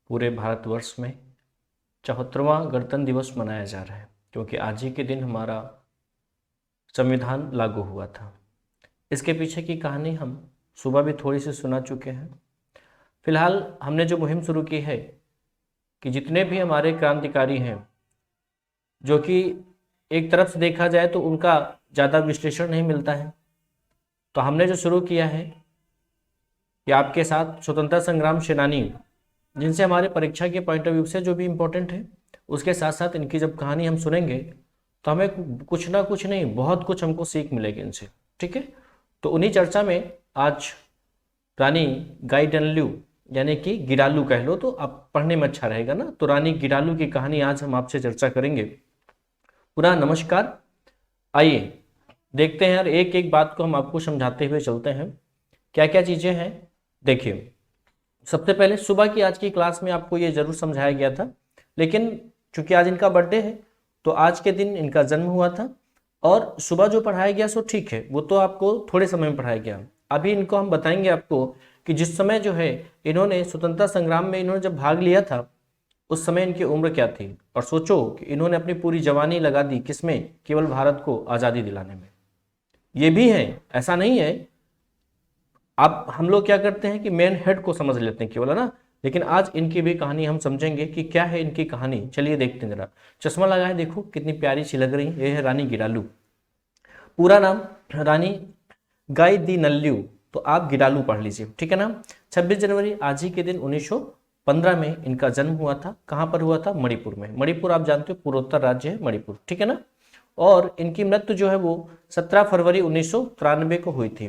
पूरे भारतवर्ष में 74वां गणतंत्र दिवस मनाया जा रहा है, क्योंकि आज ही के दिन हमारा संविधान लागू हुआ था। इसके पीछे की कहानी हम सुबह भी थोड़ी सी सुना चुके हैं। फिलहाल हमने जो मुहिम शुरू की है कि जितने भी हमारे क्रांतिकारी हैं, जो कि एक तरफ से देखा जाए तो उनका ज़्यादा विश्लेषण नहीं मिलता है, तो हमने जो शुरू किया है कि आपके साथ स्वतंत्रता संग्राम सेनानी, जिनसे हमारे परीक्षा के पॉइंट ऑफ व्यू से जो भी इम्पोर्टेंट है, उसके साथ साथ इनकी जब कहानी हम सुनेंगे तो हमें कुछ ना कुछ नहीं, बहुत कुछ हमको सीख मिलेगी इनसे। ठीक है, तो उन्हीं चर्चा में आज रानी गाइडनल्यू यानी कि गिरालू कह लो तो आप पढ़ने में अच्छा रहेगा ना, तो रानी गिरालू की कहानी आज हम आपसे चर्चा करेंगे। पुनः नमस्कार। आइए देखते हैं यार, एक एक बात को हम आपको समझाते हुए चलते हैं क्या क्या चीज़ें हैं। देखिए, सबसे पहले सुबह की आज की क्लास में आपको ये जरूर समझाया गया था, लेकिन चूंकि आज इनका बर्थडे है तो आज के दिन इनका जन्म हुआ था और सुबह जो पढ़ाया गया सो ठीक है, वो तो आपको थोड़े समय में पढ़ाया गया। अभी इनको हम बताएंगे आपको कि जिस समय जो है इन्होंने स्वतंत्रता संग्राम में इन्होंने जब भाग लिया था उस समय इनकी उम्र क्या थी, और सोचो कि इन्होंने अपनी पूरी जवानी लगा दी किसमें, केवल भारत को आज़ादी दिलाने में। ये भी है, ऐसा नहीं है। अब हम लोग क्या करते हैं कि मेन हेड को समझ लेते हैं केवल, है ना, लेकिन आज इनकी भी कहानी हम समझेंगे कि क्या है इनकी कहानी। चलिए देखते हैं जरा। चश्मा लगाए, देखो कितनी प्यारी सी लग रही है। ये है रानी गिरालू। पूरा नाम रानी गाइदिनल्यू, तो आप गिरालू पढ़ लीजिए, ठीक है ना। 26 जनवरी आज ही के दिन 1915 में इनका जन्म हुआ था। कहाँ पर हुआ था? मणिपुर में। मणिपुर आप जानते हो पूर्वोत्तर राज्य है मणिपुर, ठीक है ना। और इनकी मृत्यु जो है वो 17 फरवरी 1993 को हुई थी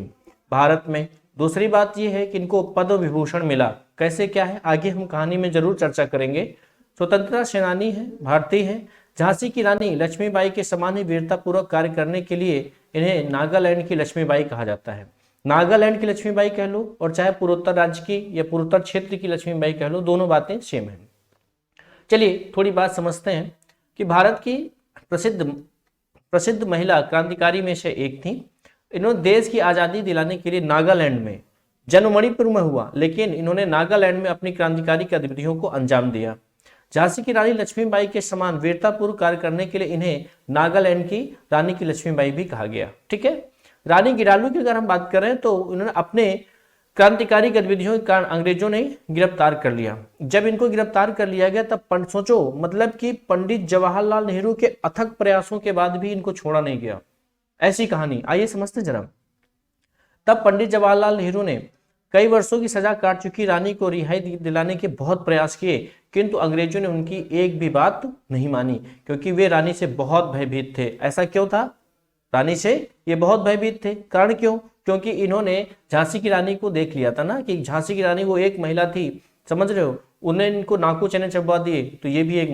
भारत में। दूसरी बात यह है कि इनको पद्म विभूषण मिला। कैसे, क्या है, आगे हम कहानी में जरूर चर्चा करेंगे। स्वतंत्रता सेनानी है, भारतीय है। झांसी की रानी लक्ष्मीबाई के समान ही वीरतापूर्वक कार्य करने के लिए इन्हें नागालैंड की लक्ष्मीबाई कहा जाता है। नागालैंड की लक्ष्मीबाई कह लो और चाहे पूर्वोत्तर राज्य की या पूर्वोत्तर क्षेत्र की लक्ष्मीबाई कह लो, दोनों बातें सेम है। चलिए थोड़ी बात समझते हैं कि भारत की प्रसिद्ध महिला क्रांतिकारी में से एक थी। इन्होंने देश की आज़ादी दिलाने के लिए नागालैंड में, जन्म मणिपुर में हुआ लेकिन इन्होंने नागालैंड में अपनी क्रांतिकारी गतिविधियों को अंजाम दिया। झांसी की रानी लक्ष्मीबाई के समान वीरतापूर्व कार्य करने के लिए इन्हें नागालैंड की रानी की लक्ष्मीबाई भी कहा गया। ठीक है, रानी गिरालू की अगर हम बात करें तो इन्होंने अपने क्रांतिकारी गतिविधियों के कारण अंग्रेजों ने गिरफ्तार कर लिया। जब इनको गिरफ्तार कर लिया गया तब सोचो, मतलब कि पंडित जवाहरलाल नेहरू के अथक प्रयासों के बाद भी इनको छोड़ा नहीं गया। ऐसी कहानी, आइए समझते जरा। तब पंडित जवाहरलाल नेहरू ने कई वर्षों की सजा काट चुकी रानी को रिहाई दिलाने के बहुत प्रयास किए, किंतु अंग्रेजों ने उनकी एक भी बात नहीं मानी, क्योंकि वे रानी से बहुत भयभीत थे। ऐसा क्यों था? रानी से ये बहुत भयभीत थे। कारण क्यों? क्योंकि इन्होंने झांसी की रानी को देख लिया था ना, कि झांसी की रानी वो एक महिला थी, समझ रहे हो, उन्हें इनको नाकू चने चबवा दिए, तो ये भी एक